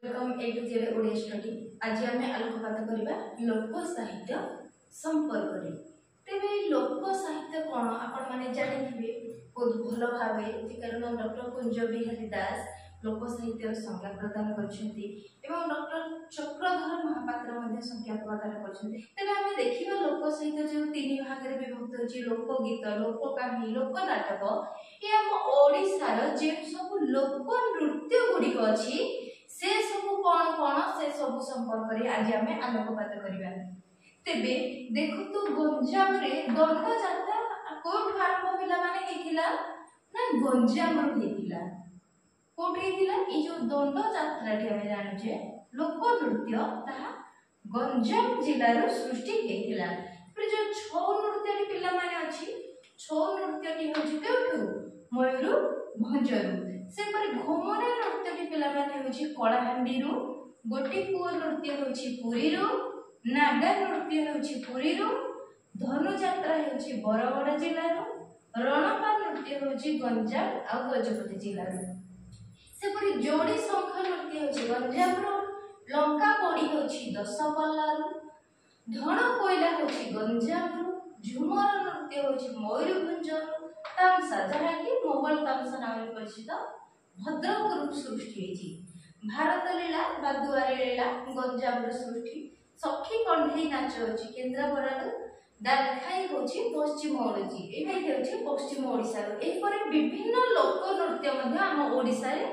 Welcome A to Z Odia study. आज आम आलोकपात करबा लोक साहित्य संपर्क रे। तेबे लोक साहित्य कोन आपण माने जानिथिबे बहुत भलो भाबे जे कारण डॉक्टर कुंज बिहारी दास लोक साहित्य संज्ञा प्रदान करछंती एवं डॉक्टर चक्रधर महापात्र मध्ये संज्ञा प्रदान करछंती। तेबे हम देखिबा लोक साहित्य जो तीन भाग रे विभक्त अछि लोक गीत, लोक कहानी, लोक नाटक। ए हम ओडिसा रो जे सब लोक नृत्य गुडी को अछि से सब कोन कोन से सब संपर्क रे आज हमें आलोकपात करिबा। तेबे देखो तो गंजाम रे दंड जात्रा कोठ आरंभ पिला माने हेथिला ना गंजाम रो हेथिला। कोठ हेथिला ई जो दंड जात्रा टी हमें जानु जे लोक नृत्य ताहा गंजाम जिल्ला रो सृष्टि हेथिला। पर जो छौ नृत्य टी पिला माने अछि छौ नृत्य टी होछि केउठु मयूरभंजरू। से पर घोमरा नृत्य टी पिला माने होछि कलाहांडी रो, गोटी पुओ नृत्य होछि पुरी रो, नागा नृत्य होछि पुरी रो, धनु यात्रा होछि बरगड़ जिल्ला रो, रणपा नृत्य होछि गंजाम आ गजपति जिल्ला रो। से पर जोड़ी शंख नृत्य होछि गंजाम रो, लंका कोडी होछि दशपल्ला रो, धण कोइला होछि गंजाम रो, झुमर नृत्य होछि मयूरभंज रो, तामसा जहा कि मोगल तामसा नाम रे परिचित भद्रक रो सृष्टि हेछि। भारत लीला बा दुआरे लीला गंजाम रो सृष्टि। सखी कंढई नाच होछि केन्द्रापड़ा रो, डालखाई होछि पश्चिम ओडिसी एटा हेछि पश्चिम ओडिसा रो। एही परे विभिन्न लोक नृत्य मध्ये हम ओडिसा रे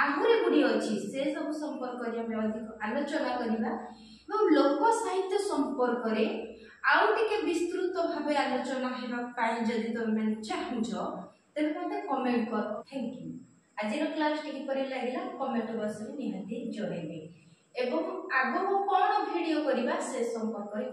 आहुरी गुडी अछि से सब संपर्क रे हम अधिक आलोचना करिबा। और लोक साहित्य संपर्क रे आउ टिके विस्तृत भाबे आलोचना हेबा पाई जदि तुम चाहुछ तेबे मते कमेंट कर। Thank you. आज क्लास टी किपरि लागिला कमेंट बॉक्स रे निहाती जणेबे एवं आगो कोन वीडियो करिबा से संपर्क रे